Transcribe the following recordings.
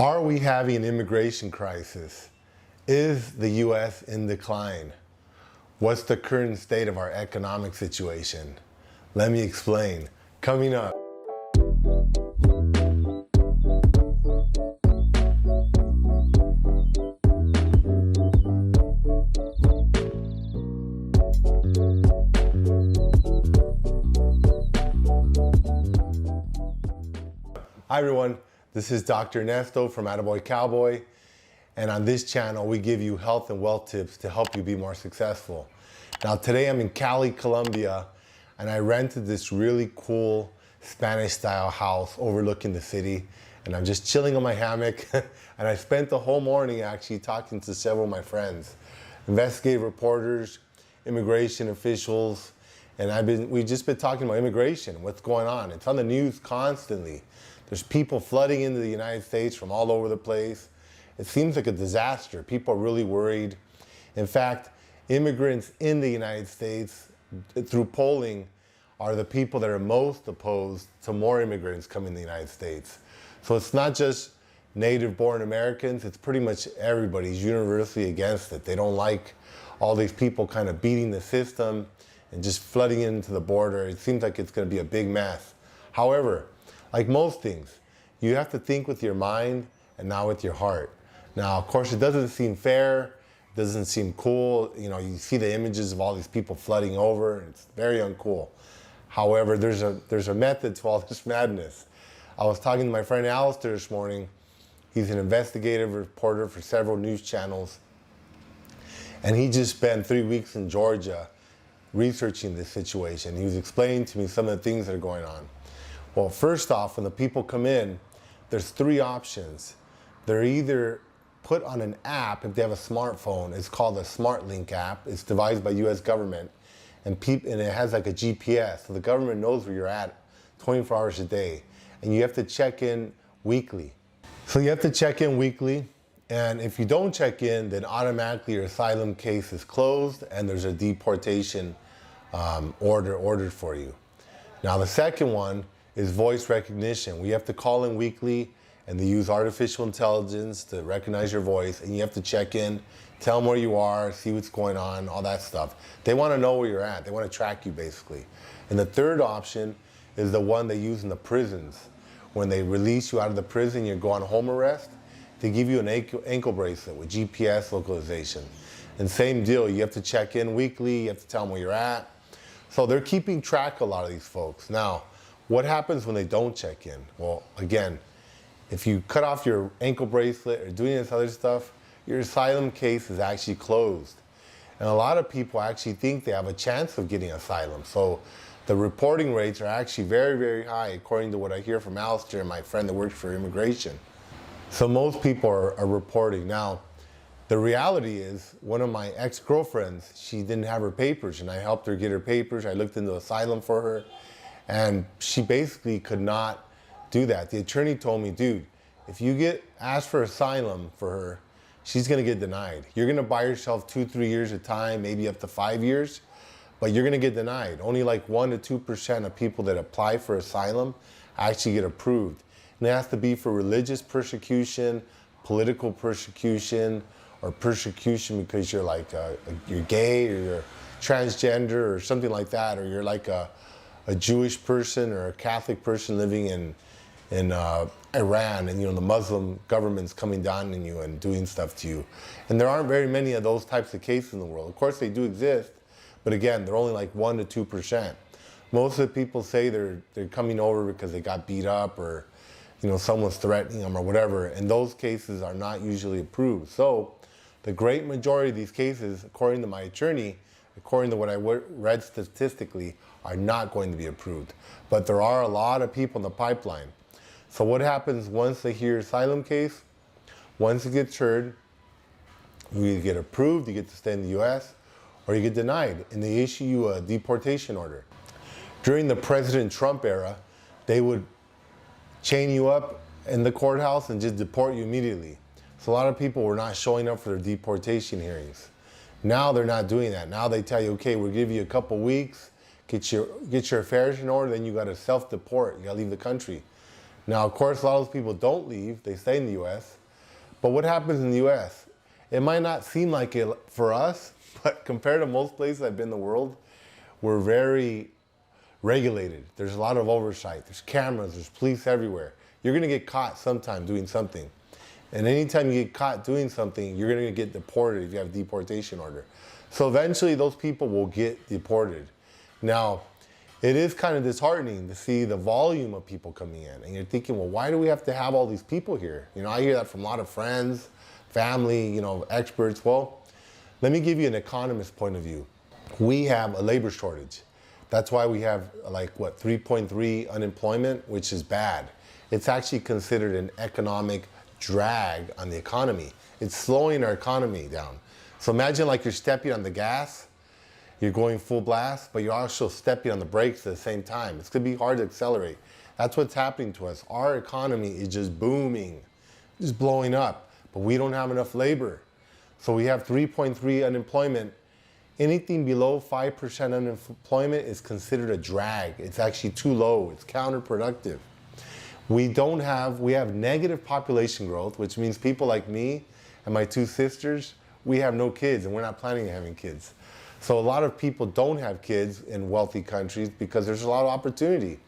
Are we having an immigration crisis? Is the U.S. in decline? What's the current state of our economic situation? Let me explain. Coming up. Hi everyone, this is Dr. Ernesto from Attaboy Cowboy, and on this channel we give you health and wealth tips to help you be more successful. Now today I'm in Cali, Colombia, and I rented this really cool Spanish style house overlooking the city, and I'm just chilling on my hammock and I spent the whole morning actually talking to several of my friends, investigative reporters, immigration officials, and we've just been talking about immigration, what's going on. It's on the news constantly. There's people flooding into the United States from all over the place. It seems like a disaster. People are really worried. In fact, immigrants in the United States, through polling, are the people that are most opposed to more immigrants coming to the United States. So it's not just native-born Americans, it's pretty much everybody's universally against it. They don't like all these people kind of beating the system and just flooding into the border. It seems like it's going to be a big mess. However, like most things, you have to think with your mind and not with your heart. Now, of course, it doesn't seem fair, it doesn't seem cool. You know, you see the images of all these people flooding over, and it's very uncool. However, there's a method to all this madness. I was talking to my friend Alistair this morning. He's an investigative reporter for several news channels, and he just spent 3 weeks in Georgia researching this situation. He was explaining to me some of the things that are going on. Well, first off, when the people come in, there's three options. They're either put on an app if they have a smartphone. It's called a SmartLink app. It's devised by U.S. government, and it has like a GPS, so the government knows where you're at 24 hours a day, and you have to check in weekly. So you have to check in weekly, and if you don't check in, then automatically your asylum case is closed, and there's a deportation ordered for you. Now the second one is voice recognition. We have to call in weekly, and they use artificial intelligence to recognize your voice, and you have to check in, tell them where you are, see what's going on, all that stuff. They want to know where you're at. They want to track you, basically. And the third option is the one they use in the prisons. When they release you out of the prison, you go on home arrest, they give you an ankle bracelet with GPS localization. And same deal, you have to check in weekly, you have to tell them where you're at. So they're keeping track of a lot of these folks. Now, what happens when they don't check in? Well, again, if you cut off your ankle bracelet or doing this other stuff, your asylum case is actually closed. And a lot of people actually think they have a chance of getting asylum. So the reporting rates are actually very, very high, according to what I hear from Alistair and my friend that works for immigration. So most people are reporting. Now, the reality is, one of my ex-girlfriends, she didn't have her papers, and I helped her get her papers. I looked into asylum for her. And she basically could not do that. The attorney told me, dude, if you get asked for asylum for her, she's gonna get denied. You're gonna buy yourself 2-3 years of time, maybe up to 5 years, but you're gonna get denied. Only like 1% to 2% of people that apply for asylum actually get approved. And it has to be for religious persecution, political persecution, or persecution because you're like, you're gay, or you're transgender, or something like that, or you're like a Jewish person or a Catholic person living in Iran, and the Muslim government's coming down on you and doing stuff to you. And there aren't very many of those types of cases in the world. Of course they do exist, but again, they're only like 1% to 2%. Most of the people say they're coming over because they got beat up, or someone's threatening them or whatever, and those cases are not usually approved. So the great majority of these cases, according to my attorney, according to what I read statistically, are not going to be approved. But there are a lot of people in the pipeline. So what happens once they hear asylum case? Once it gets heard, you either get approved, you get to stay in the US, or you get denied, and they issue you a deportation order. During the President Trump era, they would chain you up in the courthouse and just deport you immediately. So a lot of people were not showing up for their deportation hearings. Now they're not doing that. Now they tell you, okay, we'll give you a couple weeks, get your affairs in order, then you got to self-deport, you got to leave the country. Now, of course, a lot of those people don't leave. They stay in the U.S. But what happens in the U.S.? It might not seem like it for us, but compared to most places I've been in the world, we're very regulated. There's a lot of oversight. There's cameras, there's police everywhere. You're gonna get caught sometime doing something. And anytime you get caught doing something, you're gonna get deported if you have a deportation order. So eventually those people will get deported. Now, it is kind of disheartening to see the volume of people coming in. And you're thinking, well, why do we have to have all these people here? You know, I hear that from a lot of friends, family, you know, experts. Well, let me give you an economist point of view. We have a labor shortage. That's why we have like, what, 3.3 unemployment, which is bad. It's actually considered an economic drag on the economy. It's slowing our economy down. So imagine like you're stepping on the gas, you're going full blast, but you're also stepping on the brakes at the same time. It's gonna be hard to accelerate. That's what's happening to us. Our economy is just booming, just blowing up, but we don't have enough labor. So we have 3.3 unemployment. Anything below 5% unemployment is considered a drag. It's actually too low, it's counterproductive. We have negative population growth, which means people like me and my two sisters, we have no kids and we're not planning on having kids. So a lot of people don't have kids in wealthy countries because there's a lot of opportunity.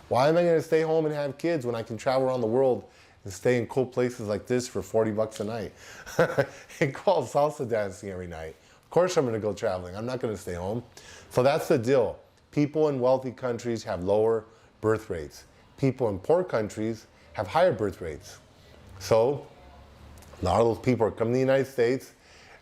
Why am I gonna stay home and have kids when I can travel around the world and stay in cool places like this for 40 bucks a night and go out salsa dancing every night? Of course I'm gonna go traveling, I'm not gonna stay home. So that's the deal. People in wealthy countries have lower birth rates. People in poor countries have higher birth rates. So a lot of those people are coming to the United States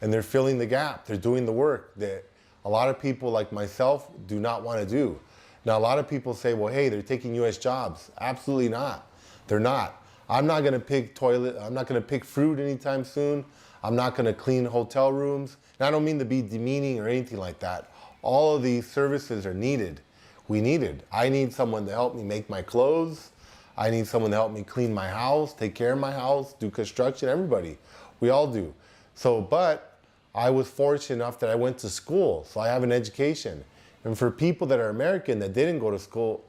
and they're filling the gap. They're doing the work that a lot of people like myself do not want to do. Now, a lot of people say, well, hey, they're taking US jobs. Absolutely not. They're not. I'm not going to pick I'm not going to pick fruit anytime soon. I'm not going to clean hotel rooms. And I don't mean to be demeaning or anything like that. All of these services are needed. We need it. I need someone to help me make my clothes. I need someone to help me clean my house, take care of my house, do construction, everybody. We all do. So, but I was fortunate enough that I went to school, so I have an education. And for people that are American that didn't go to school,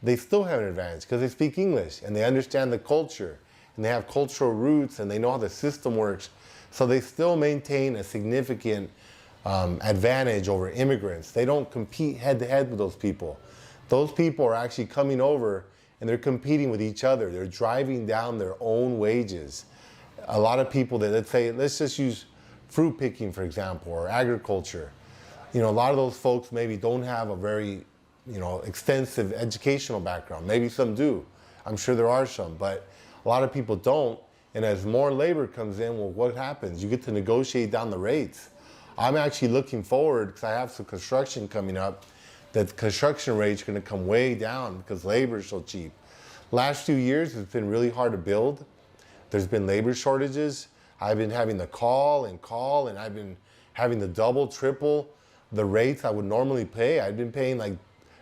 they still have an advantage because they speak English and they understand the culture and they have cultural roots and they know how the system works. So they still maintain a significant advantage over immigrants. They don't compete head to head with those people. Those people are actually coming over and they're competing with each other. They're driving down their own wages. A lot of people that, let's just use fruit picking, for example, or agriculture. You know, a lot of those folks maybe don't have a very, you know, extensive educational background. Maybe some do. I'm sure there are some, but a lot of people don't. And as more labor comes in, well, what happens? You get to negotiate down the rates. I'm actually looking forward, because I have some construction coming up, that the construction rates are going to come way down because labor is so cheap. Last few years, it's been really hard to build. There's been labor shortages. I've been having to call, and I've been having to double, triple the rates I would normally pay. I've been paying like,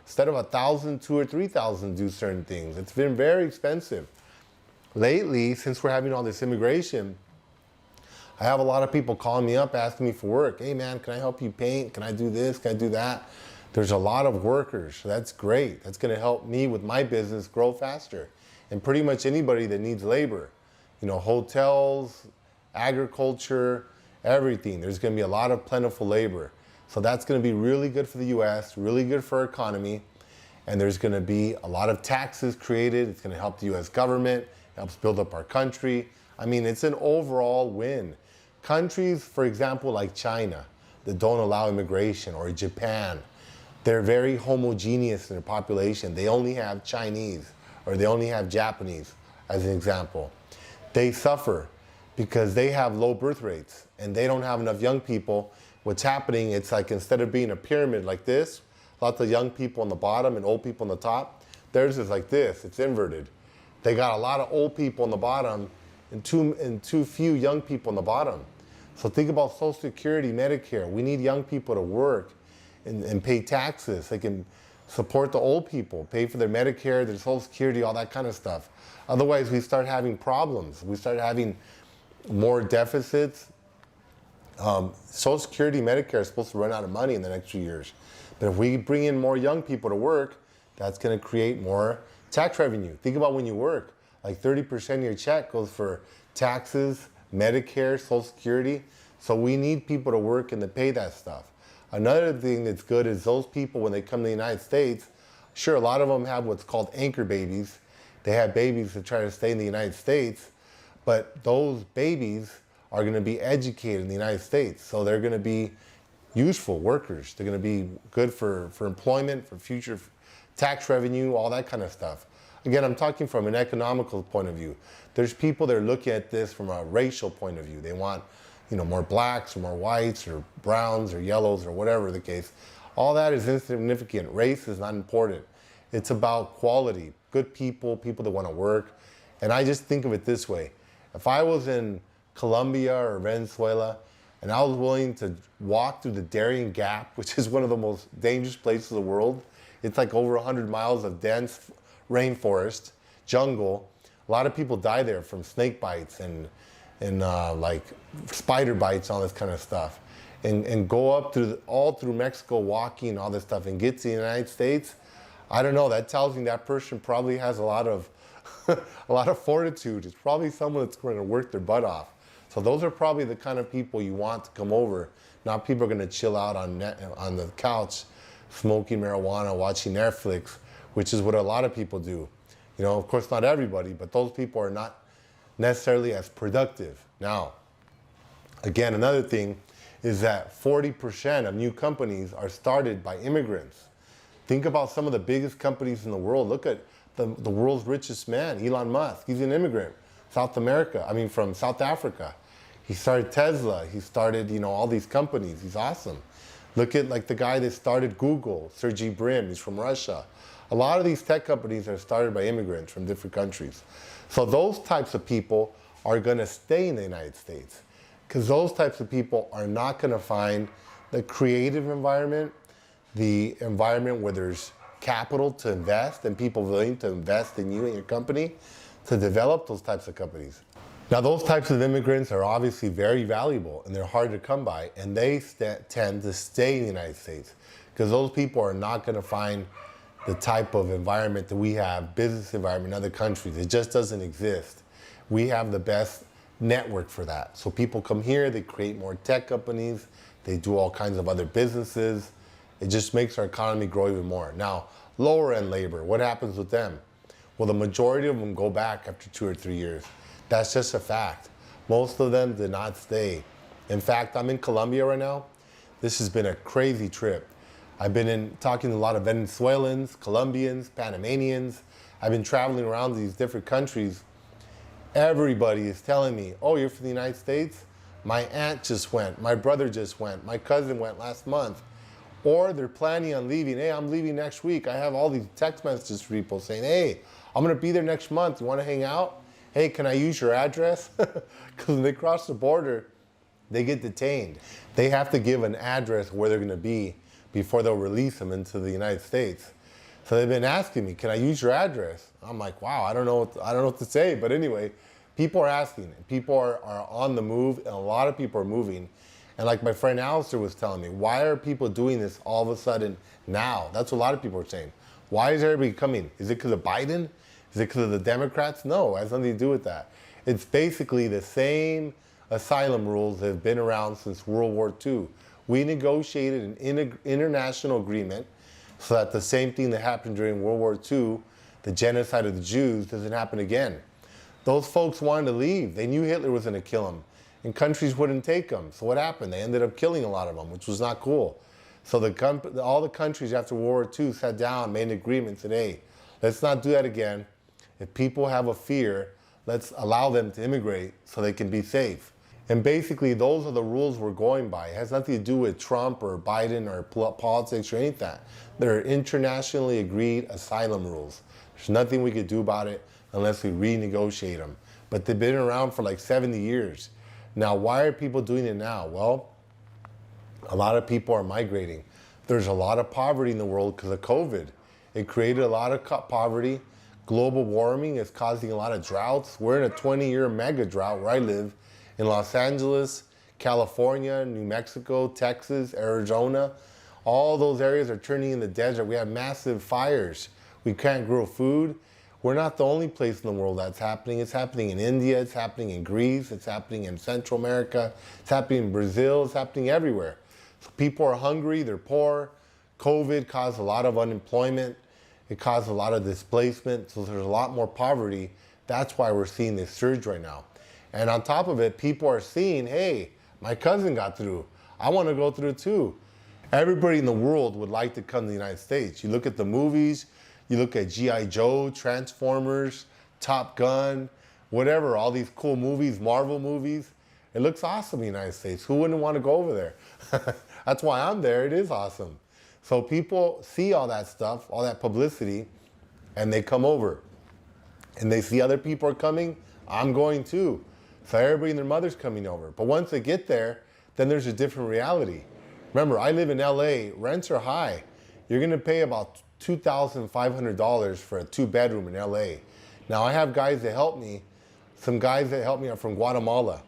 instead of $1,000, $2,000 or $3,000 to do certain things. It's been very expensive. Lately, since we're having all this immigration, I have a lot of people calling me up asking me for work. Hey man, can I help you paint? Can I do this? Can I do that? There's a lot of workers, so that's great. That's gonna help me with my business grow faster. And pretty much anybody that needs labor, you know, hotels, agriculture, everything. There's gonna be a lot of plentiful labor. So that's gonna be really good for the US, really good for our economy. And there's gonna be a lot of taxes created. It's gonna help the US government, helps build up our country. I mean, it's an overall win. Countries, for example, like China, that don't allow immigration, or Japan, they're very homogeneous in their population. They only have Chinese, or they only have Japanese, as an example. They suffer because they have low birth rates and they don't have enough young people. What's happening, it's like instead of being a pyramid like this, lots of young people on the bottom and old people on the top, theirs is like this, it's inverted. They got a lot of old people on the bottom and too few young people on the bottom. So think about Social Security, Medicare. We need young people to work and pay taxes. They can support the old people, pay for their Medicare, their Social Security, all that kind of stuff. Otherwise, we start having problems. We start having more deficits. Social Security, Medicare is supposed to run out of money in the next few years. But if we bring in more young people to work, that's going to create more tax revenue. Think about when you work. like 30% of your check goes for taxes, Medicare, Social Security. So we need people to work and to pay that stuff. Another thing that's good is those people, when they come to the United States, sure, a lot of them have what's called anchor babies. They have babies that try to stay in the United States, but those babies are going to be educated in the United States. So they're going to be useful workers. They're going to be good for employment, for future tax revenue, all that kind of stuff. Again, I'm talking from an economical point of view. There's people that are looking at this from a racial point of view. They want, more blacks or more whites or browns or yellows or whatever the case. All that is insignificant. Race is not important. It's about quality, good people, people that want to work. And I just think of it this way. If I was in Colombia or Venezuela and I was willing to walk through the Darien Gap, which is one of the most dangerous places in the world, it's like over 100 miles of dense rainforest, jungle. A lot of people die there from snake bites and like spider bites, all this kind of stuff. And go up all through Mexico walking and all this stuff and get to the United States. I don't know, that tells me that person probably has a lot of a lot of fortitude. It's probably someone that's going to work their butt off. So those are probably the kind of people you want to come over. Not people are going to chill out on the couch, smoking marijuana, watching Netflix, which is what a lot of people do. Of course, not everybody, but those people are not necessarily as productive. Now, again, another thing is that 40% of new companies are started by immigrants. Think about some of the biggest companies in the world. Look at the world's richest man, Elon Musk. He's an immigrant, from South Africa. He started Tesla. He started, all these companies. He's awesome. Look at like the guy that started Google, Sergey Brin. He's from Russia. A lot of these tech companies are started by immigrants from different countries. So those types of people are going to stay in the United States because those types of people are not going to find the creative environment, the environment where there's capital to invest and people willing to invest in you and your company to develop those types of companies. Now, those types of immigrants are obviously very valuable and they're hard to come by, and they tend to stay in the United States because those people are not going to find the type of environment that we have, business environment in other countries. It just doesn't exist. We have the best network for that. So people come here, they create more tech companies, they do all kinds of other businesses. It just makes our economy grow even more. Now, lower end labor, what happens with them? Well, the majority of them go back after 2 or 3 years. That's just a fact. Most of them did not stay. In fact, I'm in Colombia right now. This has been a crazy trip. I've been talking to a lot of Venezuelans, Colombians, Panamanians. I've been traveling around these different countries. Everybody is telling me, oh, you're from the United States? My aunt just went, my brother just went, my cousin went last month. Or they're planning on leaving. Hey, I'm leaving next week. I have all these text messages from people saying, hey, I'm gonna be there next month. You wanna hang out? Hey, can I use your address? Because when they cross the border, they get detained. They have to give an address where they're gonna be before they'll release them into the United States. So they've been asking me, can I use your address? I'm like, wow, I don't know what to say. But anyway, people are asking. People are on the move, and a lot of people are moving. And like my friend Alistair was telling me, why are people doing this all of a sudden now? That's what a lot of people are saying. Why is everybody coming? Is it because of Biden? Is it because of the Democrats? No, it has nothing to do with that. It's basically the same asylum rules that have been around since World War II. We negotiated an international agreement so that the same thing that happened during World War II, the genocide of the Jews, doesn't happen again. Those folks wanted to leave. They knew Hitler was going to kill them, and countries wouldn't take them. So what happened? They ended up killing a lot of them, which was not cool. So all the countries after World War II sat down, made an agreement, said, hey, let's not do that again. If people have a fear, let's allow them to immigrate so they can be safe. And basically, those are the rules we're going by. It has nothing to do with Trump or Biden or politics or any of that. They're internationally agreed asylum rules. There's nothing we could do about it unless we renegotiate them. But they've been around for like 70 years. Now, why are people doing it now? Well, a lot of people are migrating. There's a lot of poverty in the world because of COVID. It created a lot of poverty. Global warming is causing a lot of droughts. We're in a 20-year mega drought where I live in Los Angeles, California, New Mexico, Texas, Arizona. All those areas are turning into desert. We have massive fires. We can't grow food. we're not the only place in the world that's happening. It's happening in India, it's happening in Greece, it's happening in Central America, it's happening in Brazil, it's happening everywhere. So people are hungry, they're poor. COVID caused a lot of unemployment. It caused a lot of displacement. So there's a lot more poverty. That's why we're seeing this surge right now. And on top of it, people are seeing, hey, my cousin got through. I want to go through too. Everybody in the world would like to come to the United States. You look at the movies, you look at G.I. Joe, Transformers, Top Gun, whatever, all these cool movies, Marvel movies. It looks awesome in the United States. Who wouldn't want to go over there? That's why I'm there. It is awesome. So people see all that stuff, all that publicity, and they come over. And they see other people are coming, I'm going too. So everybody and their mother's coming over. But once they get there, then there's a different reality. Remember, I live in LA, rents are high. You're gonna pay about $2,500 for a 2-bedroom in LA. Now I have guys that help me. Some guys that help me are from Guatemala.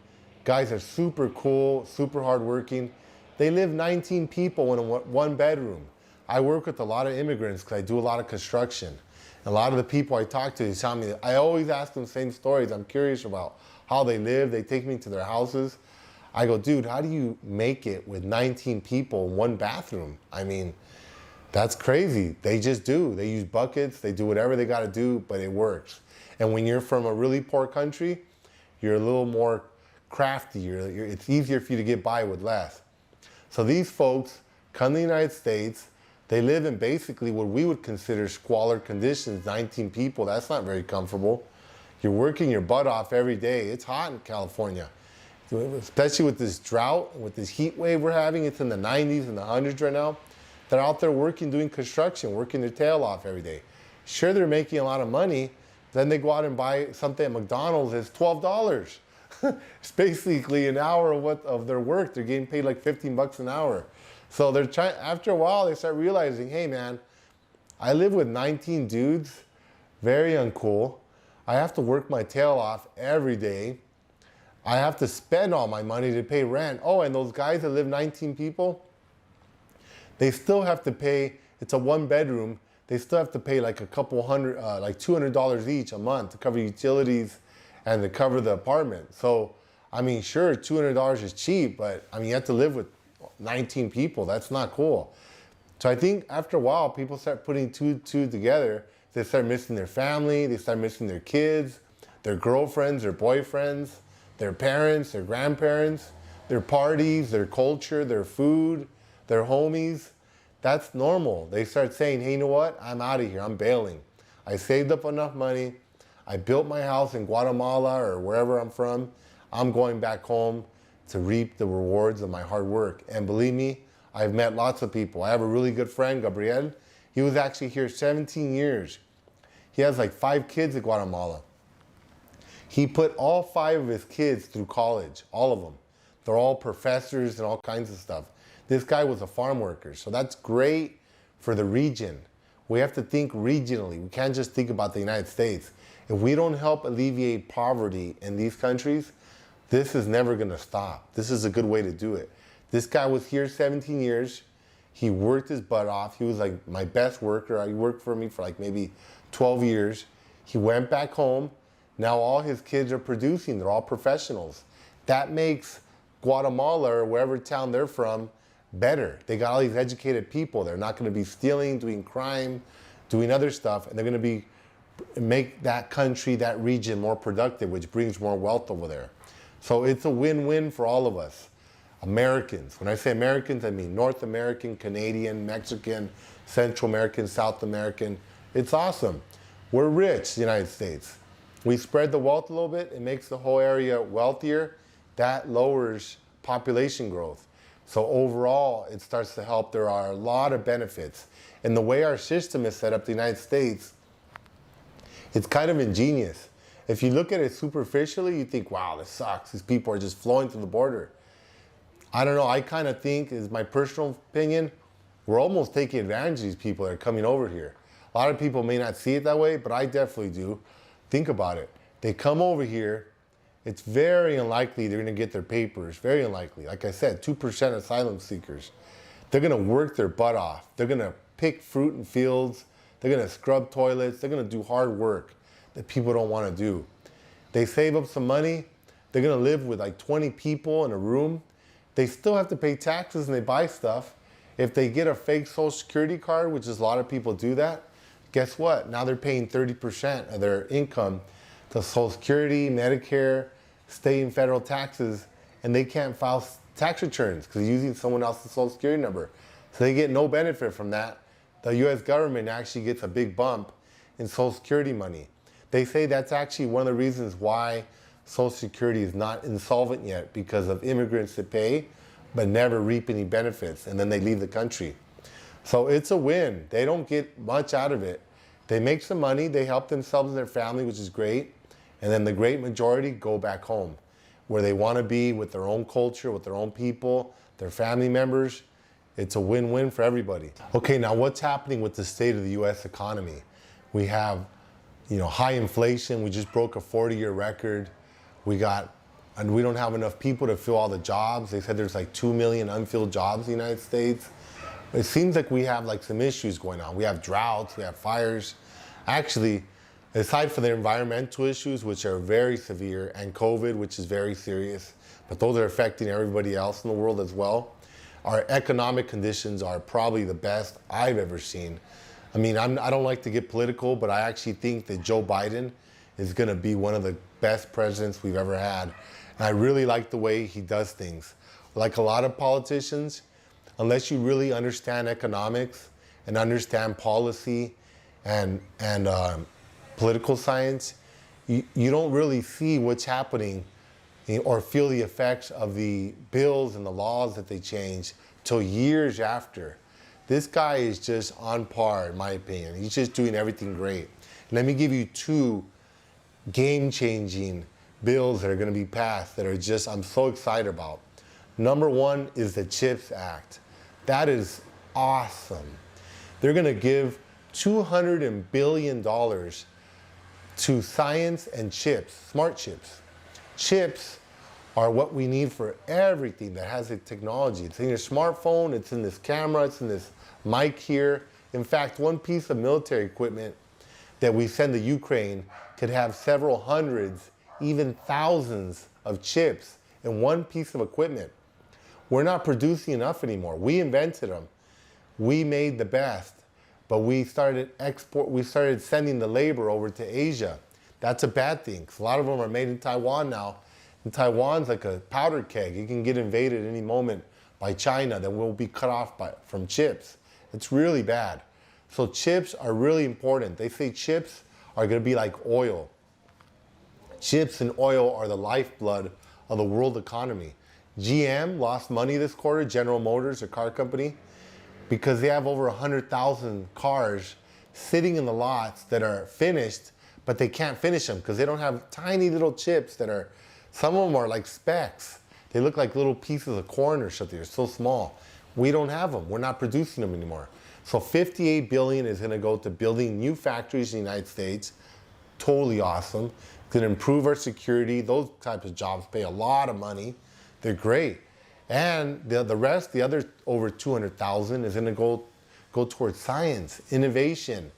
Guys are super cool, super hardworking. They live 19 people in a 1-bedroom. I work with a lot of immigrants because I do a lot of construction. A lot of the people I talk to, they tell me, I always ask them the same stories. I'm curious about how they live. They take me to their houses. I go, dude, how do you make it with 19 people in 1 bathroom? I mean, that's crazy. They just do. They use buckets. They do whatever they got to do, but it works. And when you're from a really poor country, you're a little more crafty. It's easier for you to get by with less. So these folks come to the United States. They live in basically what we would consider squalor conditions, 19 people. That's not very comfortable. You're working your butt off every day. It's hot in California, especially with this drought, with this heat wave we're having. It's in the 90s and the 100s right now. They're out there working, doing construction, working their tail off every day. Sure, they're making a lot of money. Then they go out and buy something at McDonald's. It's $12. It's basically an hour of their work. They're getting paid like 15 bucks an hour. So they're trying, after a while, they start realizing, hey man, I live with 19 dudes, very uncool. I have to work my tail off every day. I have to spend all my money to pay rent. Oh, and those guys that live 19 people, they still have to pay, it's a 1-bedroom, they still have to pay like a couple hundred, like $200 each a month to cover utilities and to cover the apartment. So, I mean, sure, $200 is cheap, but I mean, you have to live with 19 people. That's not cool. So I think after a while, people start putting two together. They start missing their family. They start missing their kids, their girlfriends, their boyfriends, their parents, their grandparents, their parties, their culture, their food, their homies. That's normal. They start saying, hey, you know what? I'm out of here. I'm bailing. I saved up enough money. I built my house in Guatemala or wherever I'm from. I'm going back home to reap the rewards of my hard work. And believe me, I've met lots of people. I have a really good friend, Gabriel. He was actually here 17 years. He has like 5 kids in Guatemala. He put all 5 of his kids through college, all of them. They're all professors and all kinds of stuff. This guy was a farm worker, so that's great for the region. We have to think regionally. We can't just think about the United States. If we don't help alleviate poverty in these countries, this is never gonna stop. This is a good way to do it. This guy was here 17 years. He worked his butt off. He was like my best worker. He worked for me for like maybe 12 years. He went back home. Now all his kids are producing. They're all professionals. That makes Guatemala or wherever town they're from better. They got all these educated people. They're not gonna be stealing, doing crime, doing other stuff, and they're gonna make that country, that region more productive, which brings more wealth over there. So it's a win-win for all of us. Americans. When I say Americans, I mean North American, Canadian, Mexican, Central American, South American. It's awesome. We're rich, the United States. We spread the wealth a little bit. It makes the whole area wealthier. That lowers population growth. So overall, it starts to help. There are a lot of benefits. And the way our system is set up, the United States, it's kind of ingenious. If you look at it superficially, you think, wow, this sucks. These people are just flowing through the border. I don't know, I kind of think, is my personal opinion, we're almost taking advantage of these people that are coming over here. A lot of people may not see it that way, but I definitely do. Think about it. They come over here, it's very unlikely they're gonna get their papers, very unlikely. Like I said, 2% asylum seekers. They're gonna work their butt off. They're gonna pick fruit in fields. They're gonna scrub toilets. They're gonna do hard work. that people don't want to do. They save up some money. They're going to live with like 20 people in a room. They still have to pay taxes and they buy stuff. If they get a fake Social Security card, which is a lot of people do that, guess what? Now they're paying 30% of their income to Social Security, Medicare, state and federal taxes, and they can't file tax returns because they're using someone else's Social Security number. So they get no benefit from that. The US government actually gets a big bump in Social Security money. They say that's actually one of the reasons why Social Security is not insolvent yet, because of immigrants that pay but never reap any benefits, and then they leave the country. So it's a win. They don't get much out of it. They make some money, they help themselves and their family, which is great, and then the great majority go back home, where they want to be with their own culture, with their own people, their family members. It's a win-win for everybody. Okay, now what's happening with the state of the US economy? We have, high inflation. We just broke a 40-year record. And we don't have enough people to fill all the jobs. They said there's like 2 million unfilled jobs in the United States. It seems like we have like some issues going on. We have droughts, we have fires. Actually, aside from the environmental issues, which are very severe, and COVID, which is very serious, but those are affecting everybody else in the world as well, our economic conditions are probably the best I've ever seen. I mean, I don't like to get political, but I actually think that Joe Biden is gonna be one of the best presidents we've ever had. And I really like the way he does things. Like a lot of politicians, unless you really understand economics and understand policy and political science, you don't really see what's happening or feel the effects of the bills and the laws that they change till years after. This guy is just on par, in my opinion. He's just doing everything great. Let me give you two game-changing bills that are going to be passed that are just, I'm so excited about. Number one is the CHIPS Act. That is awesome. They're going to give $200 billion to science and chips, smart chips. Chips are what we need for everything that has a technology. It's in your smartphone, it's in this camera, it's in this mic here. In fact, one piece of military equipment that we send to Ukraine could have several hundreds, even thousands of chips in one piece of equipment. We're not producing enough anymore. We invented them. We made the best, but we started sending the labor over to Asia. That's a bad thing, 'cause a lot of them are made in Taiwan now. And Taiwan's like a powder keg. It can get invaded any moment by China, then we'll be cut off from chips. It's really bad. So chips are really important. They say chips are gonna be like oil. Chips and oil are the lifeblood of the world economy. GM lost money this quarter, General Motors, a car company, because they have over 100,000 cars sitting in the lots that are finished, but they can't finish them because they don't have tiny little chips that are, some of them are like specks. They look like little pieces of corn or something. They're so small. We don't have them. We're not producing them anymore. So $58 billion is going to go to building new factories in the United States. Totally awesome. It's going to improve our security. Those types of jobs pay a lot of money. They're great. And the rest, the other over 200,000 is going to go towards science, innovation.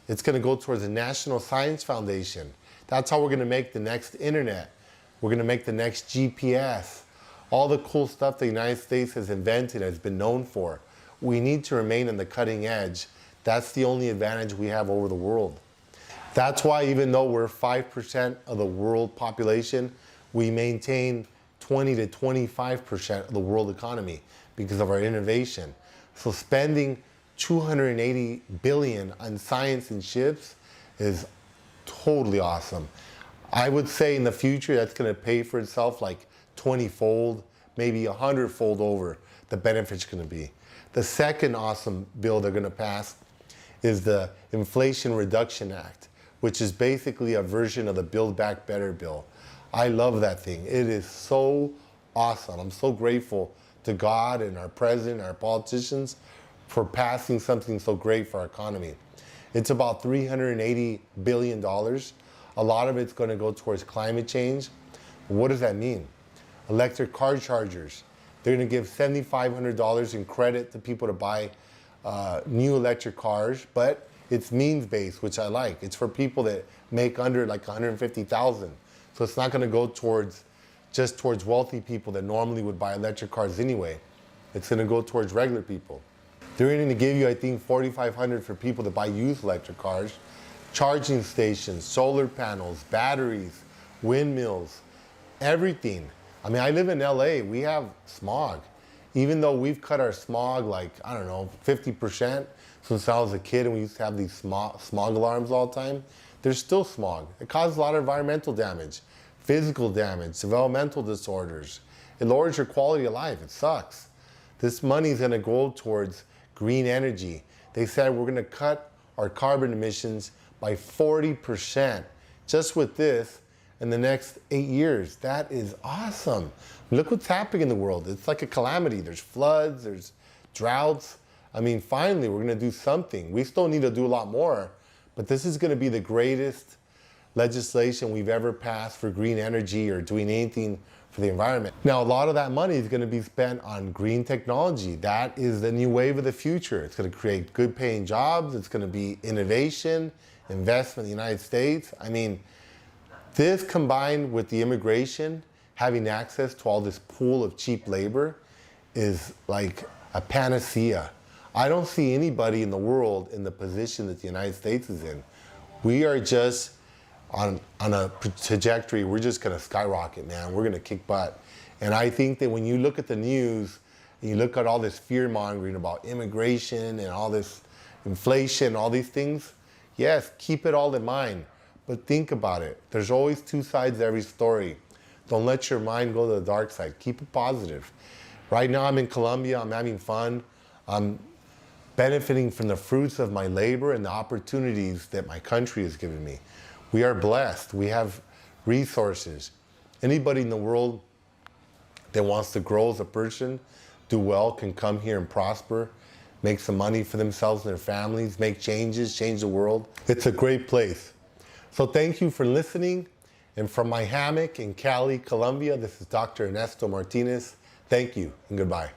It's going to go towards the National Science Foundation. That's how we're going to make the next internet. We're going to make the next GPS. All the cool stuff the United States has invented, has been known for. We need to remain on the cutting edge. That's the only advantage we have over the world. That's why even though we're 5% of the world population, we maintain 20 to 25% of the world economy because of our innovation. So spending $280 billion on science and chips is totally awesome. I would say in the future that's going to pay for itself like 20-fold, maybe 100-fold over the benefits going to be. The second awesome bill they're going to pass is the Inflation Reduction Act, which is basically a version of the Build Back Better bill. I love that thing. It is so awesome. I'm so grateful to God and our president, our politicians, for passing something so great for our economy. It's about $380 billion. A lot of it's going to go towards climate change. What does that mean? Electric car chargers. They're going to give $7,500 in credit to people to buy new electric cars, but it's means-based, which I like. It's for people that make under like 150,000. So it's not going to go just towards wealthy people that normally would buy electric cars anyway. It's going to go towards regular people. They're going to give you, I think, $4,500 for people that buy used electric cars, charging stations, solar panels, batteries, windmills, everything. I mean, I live in LA. We have smog. Even though we've cut our smog like, I don't know, 50% since I was a kid and we used to have these smog alarms all the time, there's still smog. It causes a lot of environmental damage, physical damage, developmental disorders. It lowers your quality of life. It sucks. This money is going to go towards green energy. They said we're going to cut our carbon emissions by 40% just with this in the next 8 years. That is awesome. Look what's happening in the world. It's like a calamity. There's floods, there's droughts. I mean, finally, we're going to do something. We still need to do a lot more, but this is going to be the greatest legislation we've ever passed for green energy or doing anything for the environment. Now, a lot of that money is going to be spent on green technology. That is the new wave of the future. It's going to create good paying jobs. It's going to be innovation, investment in the United States. I mean, this combined with the immigration, having access to all this pool of cheap labor is like a panacea. I don't see anybody in the world in the position that the United States is in. We are just on a trajectory. We're just going to skyrocket, man. We're going to kick butt. And I think that when you look at the news and you look at all this fear mongering about immigration and all this inflation, all these things, yes, keep it all in mind. But think about it. There's always two sides to every story. Don't let your mind go to the dark side. Keep it positive. Right now I'm in Colombia. I'm having fun. I'm benefiting from the fruits of my labor and the opportunities that my country has given me. We are blessed. We have resources. Anybody in the world that wants to grow as a person, do well, can come here and prosper, make some money for themselves and their families, make changes, change the world. It's a great place. So thank you for listening. And from my hammock in Cali, Colombia, this is Dr. Ernesto Martinez. Thank you and goodbye.